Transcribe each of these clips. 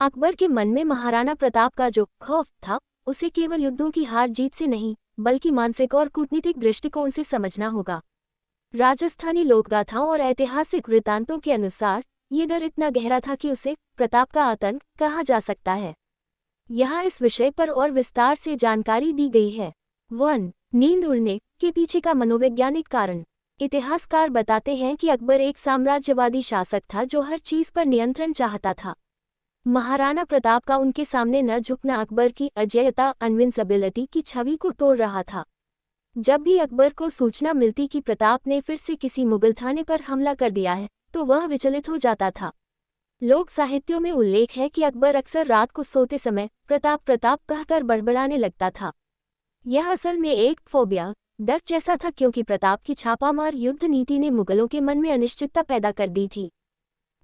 अकबर के मन में महाराणा प्रताप का जो खौफ था, उसे केवल युद्धों की हार जीत से नहीं, बल्कि मानसिक और कूटनीतिक दृष्टिकोण से समझना होगा। राजस्थानी लोकगाथाओं और ऐतिहासिक वृत्तांतों के अनुसार ये डर इतना गहरा था कि उसे प्रताप का आतंक कहा जा सकता है। यहाँ इस विषय पर और विस्तार से जानकारी दी गई है। 1. नींद उड़ने के पीछे का मनोवैज्ञानिक कारण। इतिहासकार बताते हैं कि अकबर एक साम्राज्यवादी शासक था जो हर चीज पर नियंत्रण चाहता था। महाराणा प्रताप का उनके सामने न झुकना अकबर की अजेयता अनविंसिबिलिटी की छवि को तोड़ रहा था। जब भी अकबर को सूचना मिलती कि प्रताप ने फिर से किसी मुगल थाने पर हमला कर दिया है, तो वह विचलित हो जाता था। लोक साहित्यों में उल्लेख है कि अकबर अक्सर रात को सोते समय प्रताप प्रताप कहकर बड़बड़ाने लगता था। यह असल में एक फोबिया, डर जैसा था, क्योंकि प्रताप की छापामार युद्ध नीति ने मुगलों के मन में अनिश्चितता पैदा कर दी थी।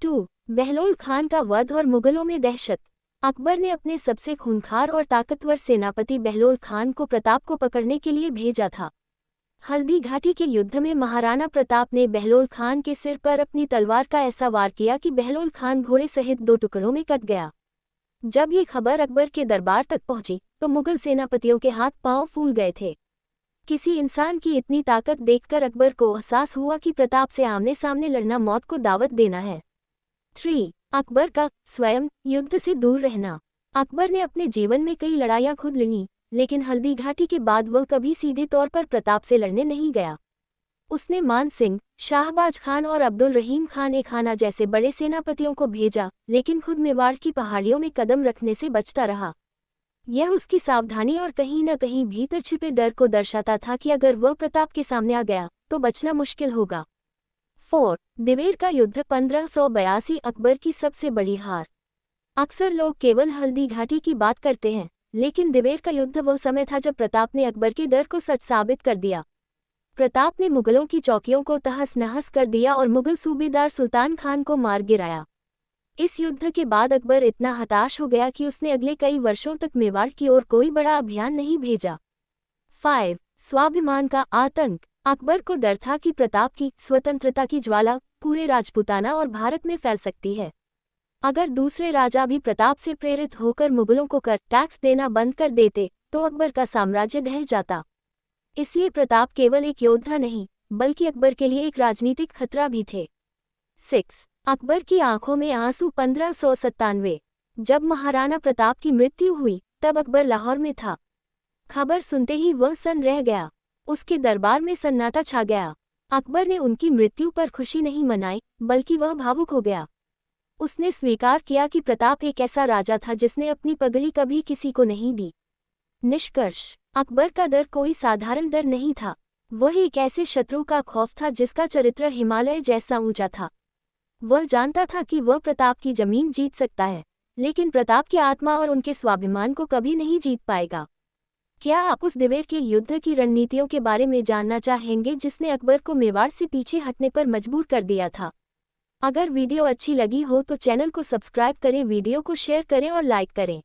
2. बहलोल खान का वध और मुगलों में दहशत। अकबर ने अपने सबसे खूंखार और ताकतवर सेनापति बहलोल खान को प्रताप को पकड़ने के लिए भेजा था। हल्दी घाटी के युद्ध में महाराणा प्रताप ने बहलोल खान के सिर पर अपनी तलवार का ऐसा वार किया कि बहलोल खान घोड़े सहित 2 टुकड़ों में कट गया। जब ये खबर अकबर के दरबार तक पहुंची, तो मुगल सेनापतियों के हाथ पांव फूल गए थे। किसी इंसान की इतनी ताकत देखकर अकबर को एहसास हुआ कि प्रताप से आमने सामने लड़ना मौत को दावत देना है। 3. अकबर का स्वयं युद्ध से दूर रहना। अकबर ने अपने जीवन में कई लड़ाइयां खुद लड़ी, लेकिन हल्दी घाटी के बाद वह कभी सीधे तौर पर प्रताप से लड़ने नहीं गया। उसने मान सिंह, शाहबाज खान और अब्दुल रहीम खान ए खाना जैसे बड़े सेनापतियों को भेजा, लेकिन खुद मेवाड़ की पहाड़ियों में कदम रखने से बचता रहा। यह उसकी सावधानी और कहीं न कहीं भीतर छिपे डर को दर्शाता था कि अगर वह प्रताप के सामने आ गया तो बचना मुश्किल होगा। 4. दिवेर का युद्ध 1582 अकबर की सबसे बड़ी हार। अक्सर लोग केवल हल्दी घाटी की बात करते हैं, लेकिन दिवेर का युद्ध वह समय था जब प्रताप ने अकबर के डर को सच साबित कर दिया। प्रताप ने मुगलों की चौकियों को तहस नहस कर दिया और मुगल सूबेदार सुल्तान खान को मार गिराया। इस युद्ध के बाद अकबर इतना हताश हो गया कि उसने अगले कई वर्षों तक मेवाड़ की ओर कोई बड़ा अभियान नहीं भेजा। 5. स्वाभिमान का आतंक। अकबर को डर था कि प्रताप की स्वतंत्रता की ज्वाला पूरे राजपूताना और भारत में फैल सकती है। अगर दूसरे राजा भी प्रताप से प्रेरित होकर मुगलों को कर टैक्स देना बंद कर देते, तो अकबर का साम्राज्य ढह जाता। इसलिए प्रताप केवल एक योद्धा नहीं, बल्कि अकबर के लिए एक राजनीतिक खतरा भी थे। 6. अकबर की आंखों में आंसू 1597। जब महाराणा प्रताप की मृत्यु हुई, तब अकबर लाहौर में था। खबर सुनते ही वह सन्न रह गया। उसके दरबार में सन्नाटा छा गया। अकबर ने उनकी मृत्यु पर खुशी नहीं मनाई, बल्कि वह भावुक हो गया। उसने स्वीकार किया कि प्रताप एक ऐसा राजा था जिसने अपनी पगड़ी कभी किसी को नहीं दी। निष्कर्ष: अकबर का डर कोई साधारण डर नहीं था, वह एक ऐसे शत्रु का खौफ था जिसका चरित्र हिमालय जैसा ऊंचा था। वह जानता था कि वह प्रताप की जमीन जीत सकता है, लेकिन प्रताप की आत्मा और उनके स्वाभिमान को कभी नहीं जीत पाएगा। क्या आप उस दिवेर के युद्ध की रणनीतियों के बारे में जानना चाहेंगे जिसने अकबर को मेवाड़ से पीछे हटने पर मजबूर कर दिया था? अगर वीडियो अच्छी लगी हो तो चैनल को सब्सक्राइब करें, वीडियो को शेयर करें और लाइक करें।